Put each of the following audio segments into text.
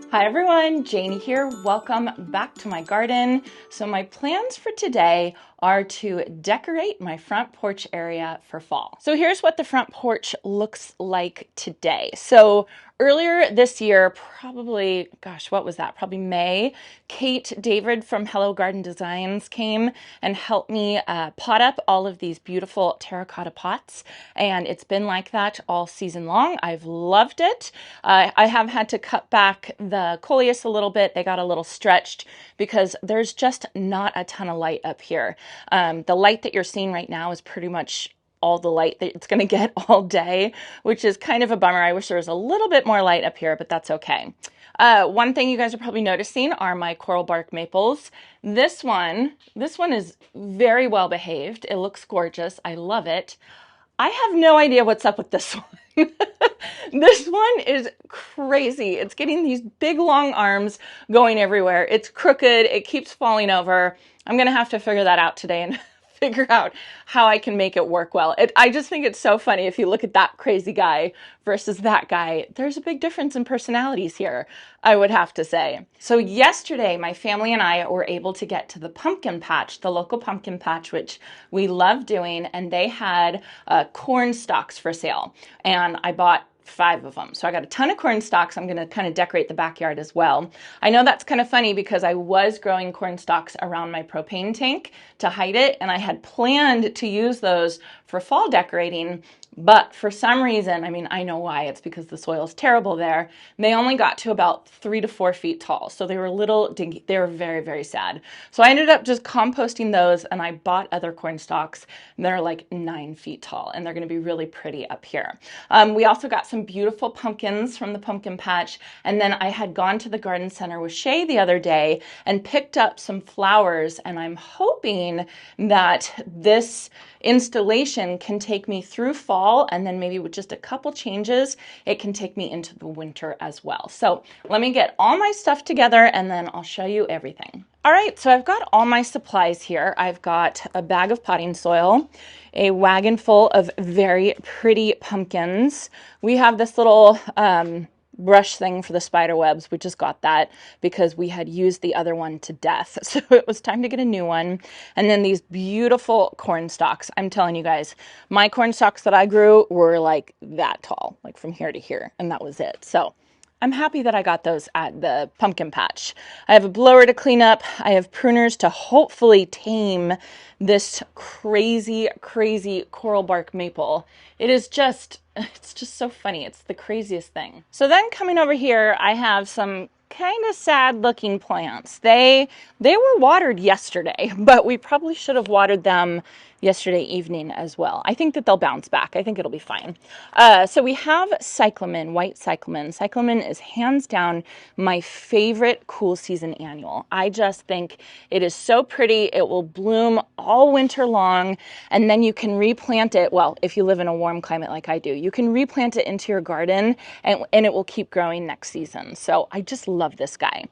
Hi everyone, Janie here. Welcome back to my garden. So my plans for today are to decorate my front porch area for fall. So here's what the front porch looks like today. So earlier this year, probably, gosh, what was that? Probably May, Kate David from Hello Garden Designs came and helped me pot up all of these beautiful terracotta pots. And it's been like that all season long. I've loved it. I have had to cut back the coleus a little bit. They got a little stretched because there's just not a ton of light up here. The light that you're seeing right now is pretty much all the light that it's going to get all day, which is kind of a bummer. I wish there was a little bit more light up here, but that's okay. One thing you guys are probably noticing are my coral bark maples. This one is very well behaved. It looks gorgeous. I love it. I have no idea what's up with this one. This one is crazy. It's getting these big long arms going everywhere. It's crooked. It keeps falling over. I'm going to have to figure that out today and figure out how I can make it work well. I just think it's so funny if you look at that crazy guy versus that guy. There's a big difference in personalities here, I would have to say. So yesterday, my family and I were able to get to the pumpkin patch, the local pumpkin patch, which we love doing, and they had corn stalks for sale. And I bought 5 of them. So I got a ton of corn stalks. I'm going to kind of decorate the backyard as well. I know that's kind of funny because I was growing corn stalks around my propane tank to hide it, and I had planned to use those for fall decorating. But for some reason, I mean, I know why. It's because the soil is terrible there. They only got to about 3 to 4 feet tall. So they were little dinky. They were very, very sad. So I ended up just composting those, and I bought other corn stalks. They're like 9 feet tall, and they're going to be really pretty up here. We also got some beautiful pumpkins from the pumpkin patch. And then I had gone to the garden center with Shay the other day and picked up some flowers. And I'm hoping that this installation can take me through fall, and then maybe with just a couple changes, it can take me into the winter as well. So let me get all my stuff together and then I'll show you everything. All right, so I've got all my supplies here. I've got a bag of potting soil, a wagon full of very pretty pumpkins. We have this little brush thing for the spider webs. We just got that because we had used the other one to death. So it was time to get a new one. And then these beautiful corn stalks. I'm telling you guys, my corn stalks that I grew were like that tall, like from here to here. And that was it. So I'm happy that I got those at the pumpkin patch. I have a blower to clean up. I have pruners to hopefully tame this crazy, crazy coral bark maple. It's just so funny. It's the craziest thing. So then coming over here, I have some kind of sad looking plants. They were watered yesterday, but we probably should have watered them yesterday evening as well. I think that they'll bounce back. I think it'll be fine. So we have cyclamen, white cyclamen. Cyclamen is hands down my favorite cool season annual. I just think it is so pretty. It will bloom all winter long, and then you can replant it. Well, if you live in a warm climate like I do, you can replant it into your garden and it will keep growing next season. So I just love this guy.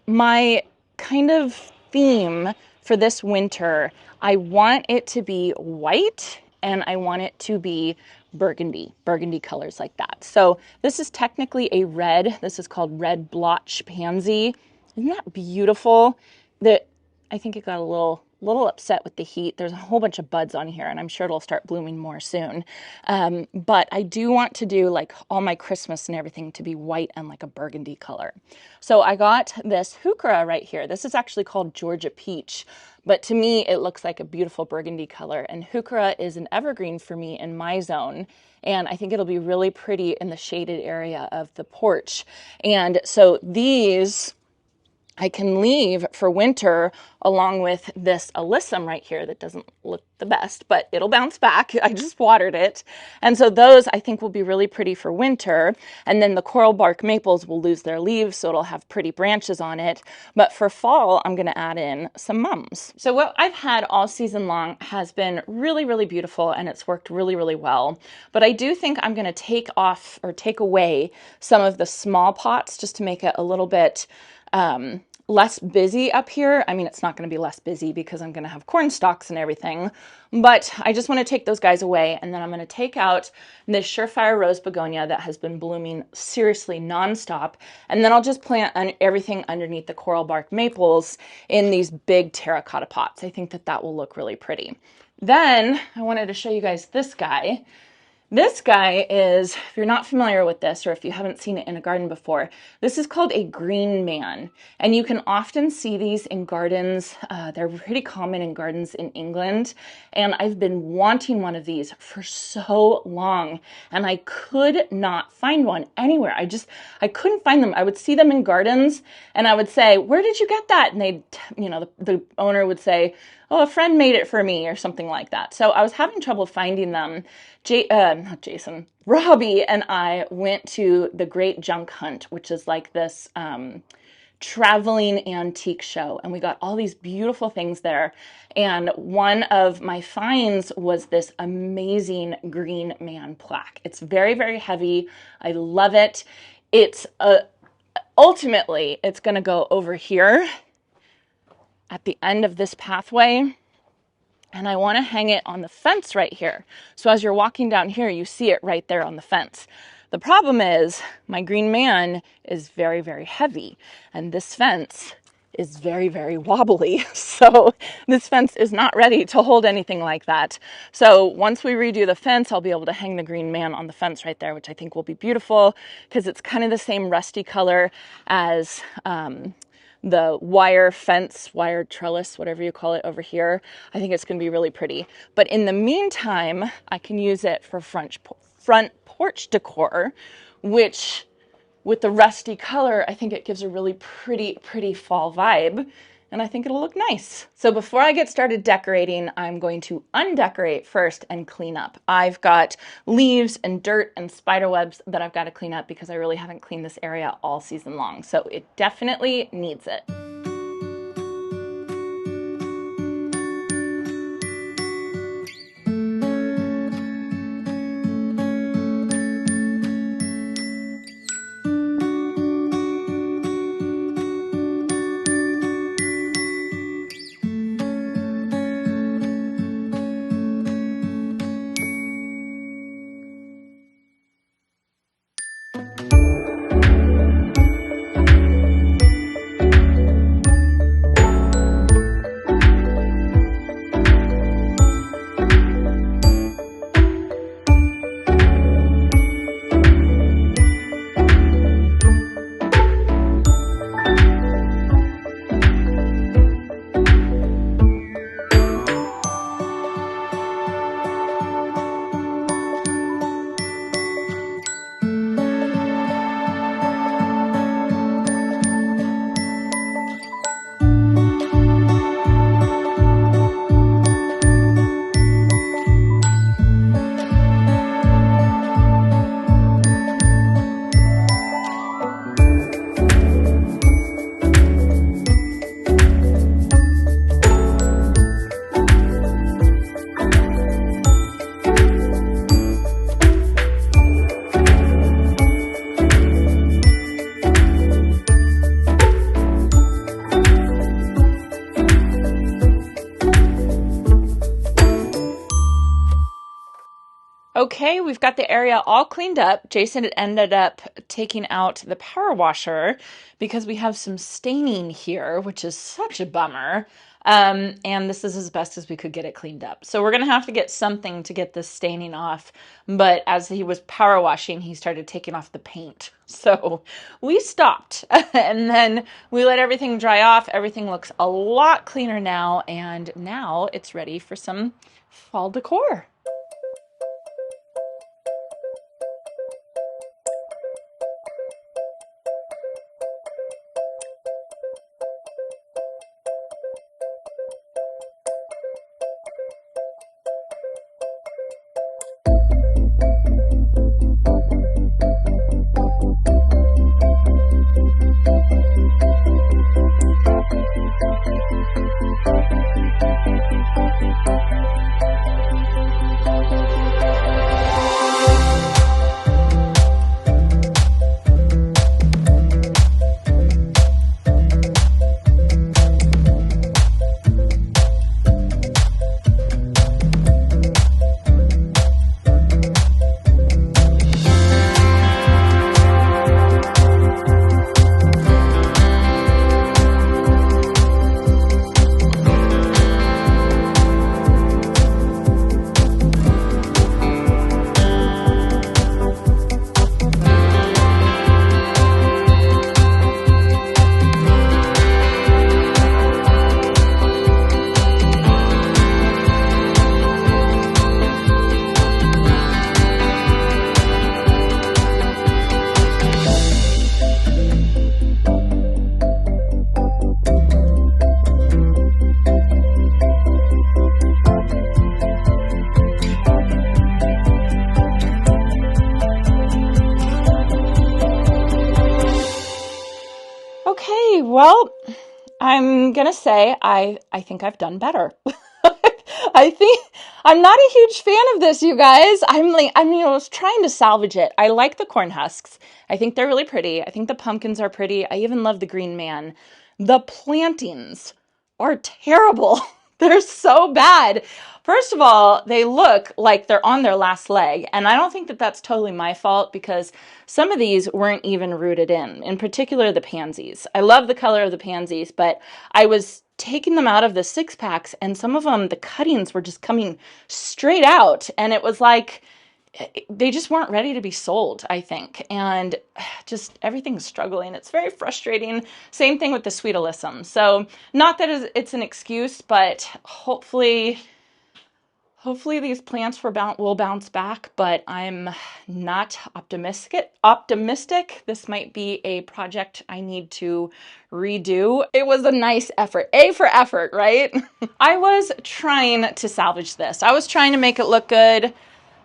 My kind of theme for this winter, I want it to be white and I want it to be burgundy colors like that. So this is technically a red. This is called red blotch pansy. Isn't that beautiful? I think it got a little upset with the heat. There's a whole bunch of buds on here, and I'm sure it'll start blooming more soon. But I do want to do like all my Christmas and everything to be white and like a burgundy color. So I got this heuchera right here. This is actually called Georgia Peach, but to me it looks like a beautiful burgundy color. And heuchera is an evergreen for me in my zone. And I think it'll be really pretty in the shaded area of the porch. And so these I can leave for winter along with this alyssum right here that doesn't look the best, but it'll bounce back. I just watered it. And so those I think will be really pretty for winter. And then the coral bark maples will lose their leaves, so it'll have pretty branches on it. But for fall, I'm going to add in some mums. So what I've had all season long has been really, really beautiful, and it's worked really, really well. But I do think I'm going to take off or take away some of the small pots just to make it a little bit less busy up here. I mean, it's not going to be less busy because I'm going to have corn stalks and everything, but I just want to take those guys away. And then I'm going to take out this Surefire Rose Begonia that has been blooming seriously nonstop. And then I'll just plant everything underneath the coral bark maples in these big terracotta pots. I think that that will look really pretty. Then I wanted to show you guys this guy. This guy is, if you're not familiar with this or if you haven't seen it in a garden before, this is called a green man. And you can often see these in gardens. They're pretty common in gardens in England. And I've been wanting one of these for so long. And I could not find one anywhere. I couldn't find them. I would see them in gardens and I would say, where did you get that? And they'd, the owner would say, oh, a friend made it for me or something like that. So I was having trouble finding them. Robbie and I went to the Great Junk Hunt, which is like this traveling antique show. And we got all these beautiful things there. And one of my finds was this amazing green man plaque. It's very, very heavy. I love it. It's ultimately, it's going to go over here at the end of this pathway. And I want to hang it on the fence right here. So as you're walking down here, you see it right there on the fence. The problem is my green man is very, very heavy. And this fence is very, very wobbly. So this fence is not ready to hold anything like that. So once we redo the fence, I'll be able to hang the green man on the fence right there, which I think will be beautiful because it's kind of the same rusty color as the wire fence, wire trellis, whatever you call it over here. I think it's going to be really pretty. But in the meantime, I can use it for front porch decor, which with the rusty color, I think it gives a really pretty fall vibe. And I think it'll look nice. So before I get started decorating, I'm going to undecorate first and clean up. I've got leaves and dirt and spider webs that I've got to clean up because I really haven't cleaned this area all season long. So it definitely needs it. Okay, we've got the area all cleaned up. Jason ended up taking out the power washer because we have some staining here, which is such a bummer. And this is as best as we could get it cleaned up. So we're going to have to get something to get this staining off. But as he was power washing, he started taking off the paint. So we stopped and then we let everything dry off. Everything looks a lot cleaner now. And now it's ready for some fall decor. Well, I'm gonna say I think I've done better. I think I'm not a huge fan of this, you guys. I was trying to salvage it. I like the corn husks. I think they're really pretty. I think the pumpkins are pretty. I even love the green man. The plantings are terrible. They're so bad. First of all, they look like they're on their last leg, and I don't think that that's totally my fault because some of these weren't even rooted in particular the pansies. I love the color of the pansies, but I was taking them out of the 6-packs, and some of them, the cuttings were just coming straight out, and it was like they just weren't ready to be sold, I think. And just everything's struggling. It's very frustrating. Same thing with the sweet alyssum. So not that it's an excuse, but hopefully these plants will bounce back, but I'm not optimistic. This might be a project I need to redo. It was a nice effort. A for effort, right? I was trying to salvage this. I was trying to make it look good.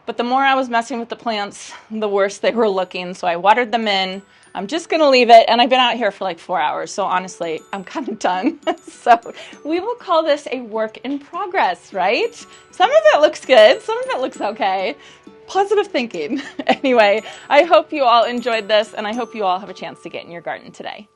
But the more I was messing with the plants, the worse they were looking. So I watered them in. I'm just going to leave it. And I've been out here for like 4 hours. So honestly, I'm kind of done. So we will call this a work in progress, right? Some of it looks good. Some of it looks okay. Positive thinking. Anyway, I hope you all enjoyed this. And I hope you all have a chance to get in your garden today.